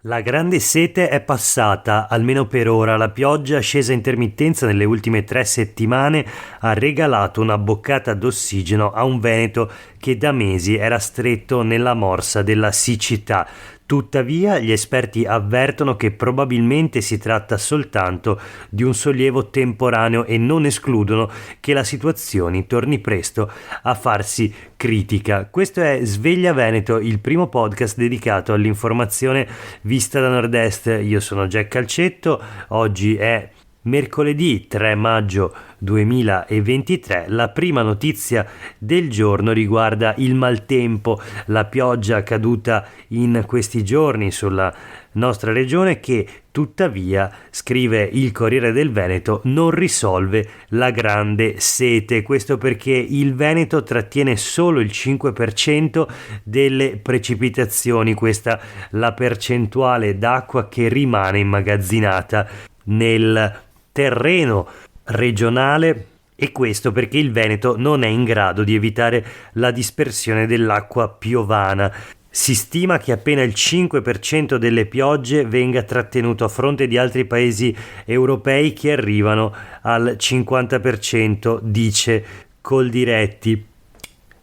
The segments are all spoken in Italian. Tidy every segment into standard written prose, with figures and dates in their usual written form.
La grande sete è passata, almeno per ora. La pioggia, scesa a intermittenza nelle ultime 3 settimane, ha regalato una boccata d'ossigeno a un Veneto che da mesi era stretto nella morsa della siccità. Tuttavia, gli esperti avvertono che probabilmente si tratta soltanto di un sollievo temporaneo e non escludono che la situazione torni presto a farsi critica. Questo è Sveglia Veneto, il primo podcast dedicato all'informazione vista da nord-est. Io sono Jack Calcetto, oggi è mercoledì 3 maggio 2023. La prima notizia del giorno riguarda il maltempo, la pioggia caduta in questi giorni sulla nostra regione che tuttavia, scrive il Corriere del Veneto, non risolve la grande sete. Questo perché il Veneto trattiene solo il 5% delle precipitazioni, questa la percentuale d'acqua che rimane immagazzinata nel terreno regionale, e questo perché il Veneto non è in grado di evitare la dispersione dell'acqua piovana. Si stima che appena il 5% delle piogge venga trattenuto a fronte di altri paesi europei che arrivano al 50%, dice Coldiretti.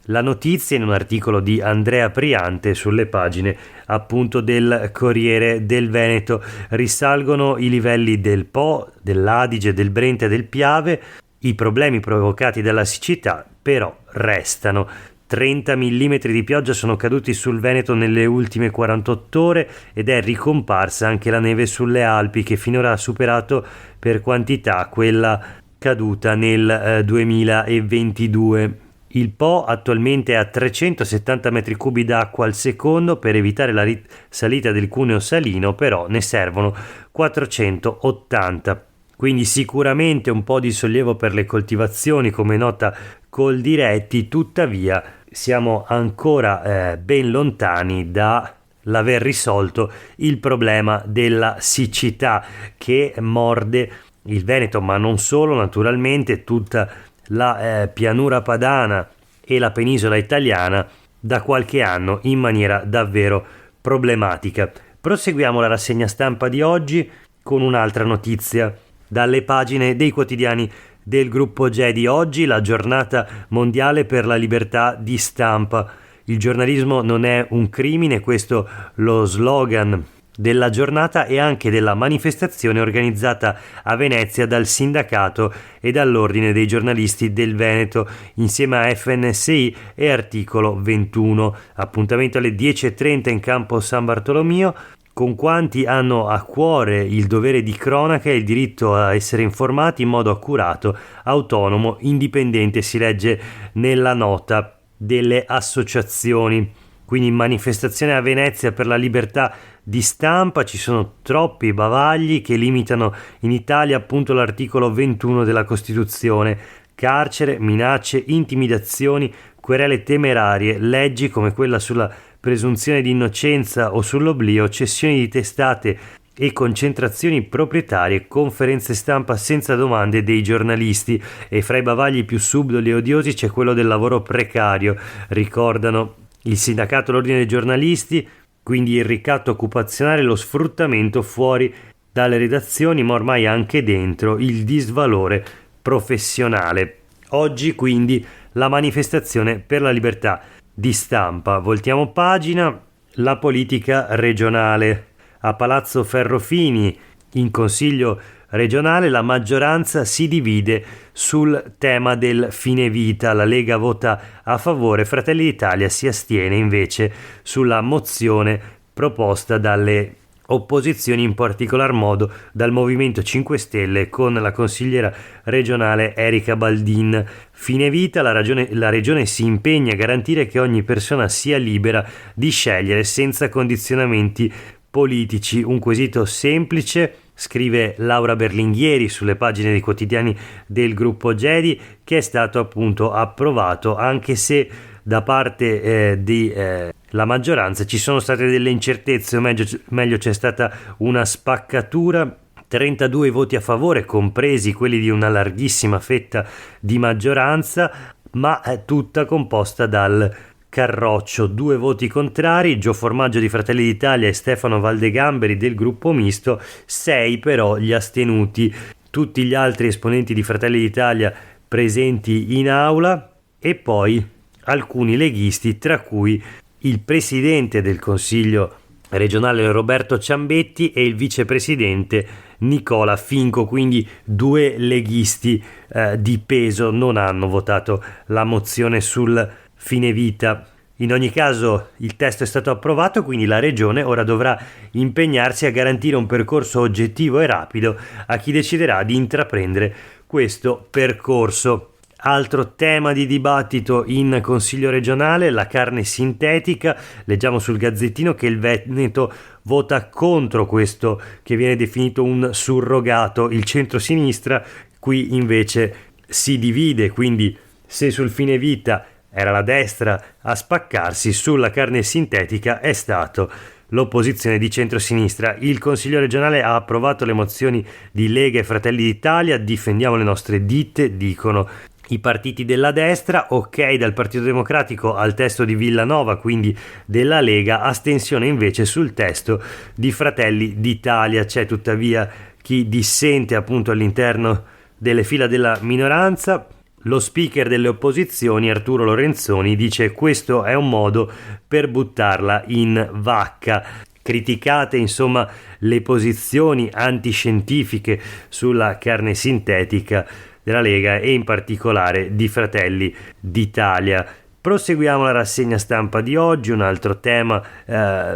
La notizia in un articolo di Andrea Priante sulle pagine appunto del Corriere del Veneto. Risalgono i livelli del Po, dell'Adige, del Brenta e del Piave. I problemi provocati dalla siccità però restano. 30 mm di pioggia sono caduti sul Veneto nelle ultime 48 ore ed è ricomparsa anche la neve sulle Alpi, che finora ha superato per quantità quella caduta nel 2022. Il Po attualmente è a 370 metri cubi d'acqua al secondo. Per evitare la salita del cuneo salino però ne servono 480. Quindi sicuramente un po' di sollievo per le coltivazioni, come nota Coldiretti, tuttavia siamo ancora ben lontani dall'aver risolto il problema della siccità che morde il Veneto, ma non solo, naturalmente tutta la pianura padana e la penisola italiana da qualche anno in maniera davvero problematica. Proseguiamo la rassegna stampa di oggi con un'altra notizia dalle pagine dei quotidiani del gruppo GEDI. Oggi la giornata mondiale per la libertà di stampa. Il giornalismo non è un crimine, questo lo slogan della giornata e anche della manifestazione organizzata a Venezia dal sindacato e dall'ordine dei giornalisti del Veneto insieme a FNSI e Articolo 21. Appuntamento alle 10:30 in campo San Bartolomeo, con quanti hanno a cuore il dovere di cronaca e il diritto a essere informati in modo accurato, autonomo, indipendente, si legge nella nota delle associazioni. Quindi manifestazione a Venezia per la libertà di stampa. Ci sono troppi bavagli che limitano in Italia appunto l'articolo 21 della Costituzione. Carcere, minacce, intimidazioni, querele temerarie, leggi come quella sulla presunzione di innocenza o sull'oblio, cessioni di testate e concentrazioni proprietarie, conferenze stampa senza domande dei giornalisti. E fra i bavagli più subdoli e odiosi c'è quello del lavoro precario, ricordano il sindacato, l'ordine dei giornalisti, quindi il ricatto occupazionale, lo sfruttamento fuori dalle redazioni, ma ormai anche dentro, il disvalore professionale. Oggi quindi la manifestazione per la libertà di stampa. Voltiamo pagina. La politica regionale. A Palazzo Ferrofini, in Consiglio regionale, la maggioranza si divide sul tema del fine vita. La Lega vota a favore, Fratelli d'Italia si astiene invece sulla mozione proposta dalle opposizioni, in particolar modo dal Movimento 5 Stelle con la consigliera regionale Erika Baldin. Fine vita, la regione si impegna a garantire che ogni persona sia libera di scegliere senza condizionamenti politici. Un quesito semplice, scrive Laura Berlinghieri sulle pagine dei quotidiani del gruppo GEDI, che è stato appunto approvato, anche se da parte la maggioranza ci sono state delle incertezze, o meglio c'è stata una spaccatura. 32 voti a favore, compresi quelli di una larghissima fetta di maggioranza, ma è tutta composta dal Carroccio, 2 voti contrari, Gio Formaggio di Fratelli d'Italia e Stefano Valdegamberi del gruppo misto, 6 però gli astenuti, tutti gli altri esponenti di Fratelli d'Italia presenti in aula e poi alcuni leghisti, tra cui il presidente del Consiglio regionale Roberto Ciambetti e il vicepresidente Nicola Finco, quindi 2 leghisti di peso non hanno votato la mozione sul fine vita. In ogni caso il testo è stato approvato, quindi la Regione ora dovrà impegnarsi a garantire un percorso oggettivo e rapido a chi deciderà di intraprendere questo percorso. Altro tema di dibattito in Consiglio regionale, la carne sintetica. Leggiamo sul Gazzettino che il Veneto vota contro questo che viene definito un surrogato. Il centro-sinistra qui invece si divide, quindi se sul fine vita era la destra a spaccarsi, sulla carne sintetica è stato l'opposizione di centrosinistra. Il Consiglio regionale ha approvato le mozioni di Lega e Fratelli d'Italia, difendiamo le nostre ditte, dicono i partiti della destra, ok dal Partito Democratico al testo di Villanova, quindi della Lega, astensione invece sul testo di Fratelli d'Italia. C'è tuttavia chi dissente appunto all'interno delle fila della minoranza. Lo speaker delle opposizioni, Arturo Lorenzoni, dice: questo è un modo per buttarla in vacca. Criticate insomma le posizioni antiscientifiche sulla carne sintetica della Lega e in particolare di Fratelli d'Italia. Proseguiamo la rassegna stampa di oggi. Un altro tema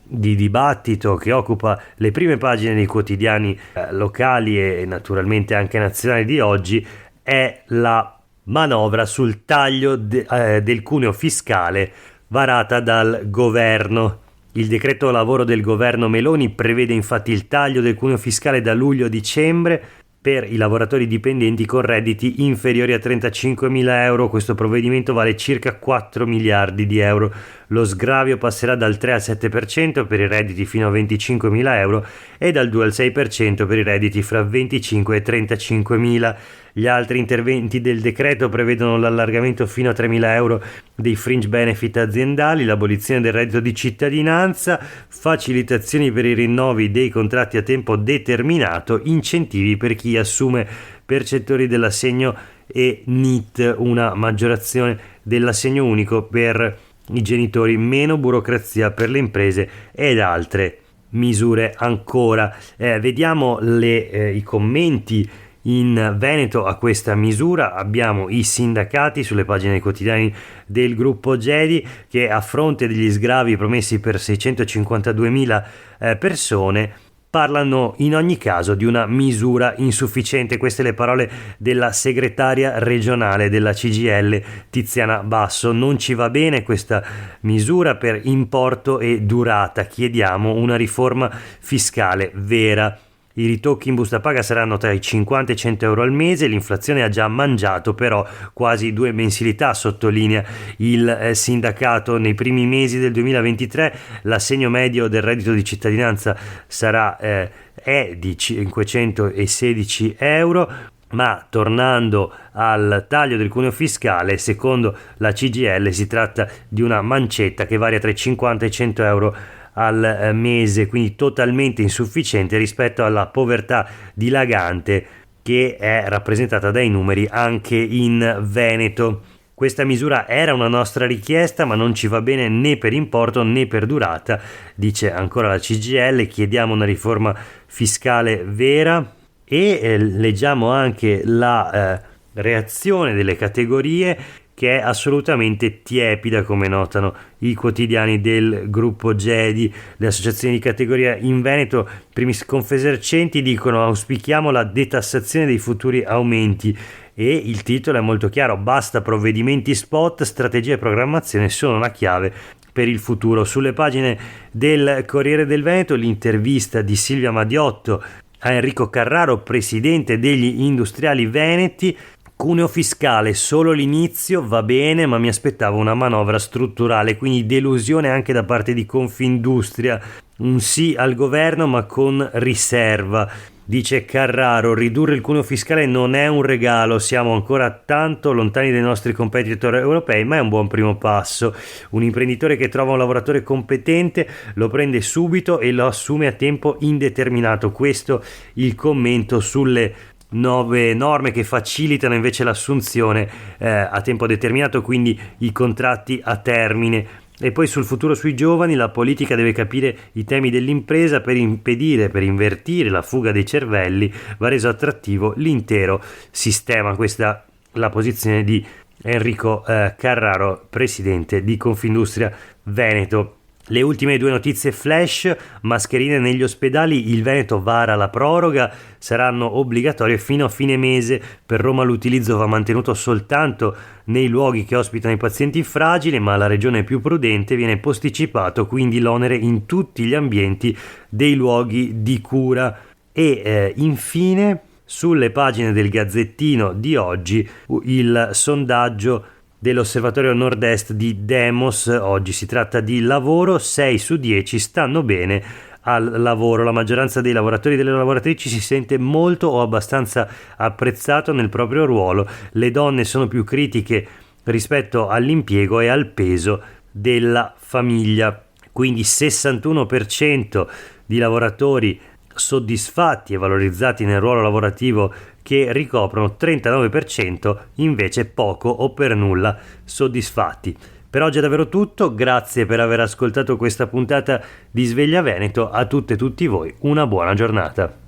di dibattito che occupa le prime pagine dei quotidiani locali e naturalmente anche nazionali di oggi è la manovra sul taglio del cuneo fiscale varata dal governo. Il decreto lavoro del governo Meloni prevede infatti il taglio del cuneo fiscale da luglio a dicembre per i lavoratori dipendenti con redditi inferiori a 35.000 euro. Questo provvedimento vale circa 4 miliardi di euro. Lo sgravio passerà dal 3 al 7% per i redditi fino a 25.000 euro e dal 2 al 6% per i redditi fra 25 e 35.000. Gli altri interventi del decreto prevedono l'allargamento fino a 3.000 euro dei fringe benefit aziendali, l'abolizione del reddito di cittadinanza, facilitazioni per i rinnovi dei contratti a tempo determinato, incentivi per chi assume percettori dell'assegno e NEET, una maggiorazione dell'assegno unico per i genitori, meno burocrazia per le imprese ed altre misure ancora. Vediamo i commenti in Veneto a questa misura. Abbiamo i sindacati sulle pagine dei quotidiani del gruppo Gedi che, a fronte degli sgravi promessi per 652.000 persone, parlano in ogni caso di una misura insufficiente. Queste le parole della segretaria regionale della CGIL Tiziana Basso: non ci va bene questa misura per importo e durata, chiediamo una riforma fiscale vera. I ritocchi in busta paga saranno tra i 50 e i 100 euro al mese, l'inflazione ha già mangiato però quasi 2 mensilità, sottolinea il sindacato. Nei primi mesi del 2023 l'assegno medio del reddito di cittadinanza è di 516 euro, ma tornando al taglio del cuneo fiscale, secondo la CGIL si tratta di una mancetta che varia tra i 50 e i 100 euro al mese, quindi totalmente insufficiente rispetto alla povertà dilagante che è rappresentata dai numeri anche in Veneto. Questa misura era una nostra richiesta, ma non ci va bene né per importo né per durata, dice ancora la CGIL. Chiediamo una riforma fiscale vera e leggiamo anche la reazione delle categorie, che è assolutamente tiepida, come notano i quotidiani del gruppo Gedi. Le associazioni di categoria in Veneto, Primis Confesercenti, dicono: auspichiamo la detassazione dei futuri aumenti, e il titolo è molto chiaro: basta provvedimenti spot, strategia e programmazione sono la chiave per il futuro. Sulle pagine del Corriere del Veneto l'intervista di Silvia Madiotto a Enrico Carraro, presidente degli industriali veneti. Cuneo fiscale, solo l'inizio, va bene, ma mi aspettavo una manovra strutturale, quindi delusione anche da parte di Confindustria. Un sì al governo ma con riserva. Dice Carraro, ridurre il cuneo fiscale non è un regalo, siamo ancora tanto lontani dai nostri competitor europei, ma è un buon primo passo. Un imprenditore che trova un lavoratore competente lo prende subito e lo assume a tempo indeterminato. Questo il commento sulle nuove norme che facilitano invece l'assunzione a tempo determinato, quindi i contratti a termine. E poi sul futuro sui giovani, la politica deve capire i temi dell'impresa per invertire la fuga dei cervelli, va reso attrattivo l'intero sistema. Questa è la posizione di Enrico Carraro, presidente di Confindustria Veneto. Le ultime due notizie flash: mascherine negli ospedali, il Veneto vara la proroga, saranno obbligatorie fino a fine mese. Per Roma l'utilizzo va mantenuto soltanto nei luoghi che ospitano i pazienti fragili, ma la regione più prudente viene posticipato quindi l'onere in tutti gli ambienti dei luoghi di cura. E infine sulle pagine del Gazzettino di oggi il sondaggio dell'Osservatorio Nord-Est di Demos. Oggi si tratta di lavoro, 6 su 10 stanno bene al lavoro. La maggioranza dei lavoratori e delle lavoratrici si sente molto o abbastanza apprezzato nel proprio ruolo. Le donne sono più critiche rispetto all'impiego e al peso della famiglia. Quindi 61% di lavoratori soddisfatti e valorizzati nel ruolo lavorativo che ricoprono, 39% invece poco o per nulla soddisfatti. Per oggi è davvero tutto, grazie per aver ascoltato questa puntata di Sveglia Veneto. A tutte e tutti voi una buona giornata.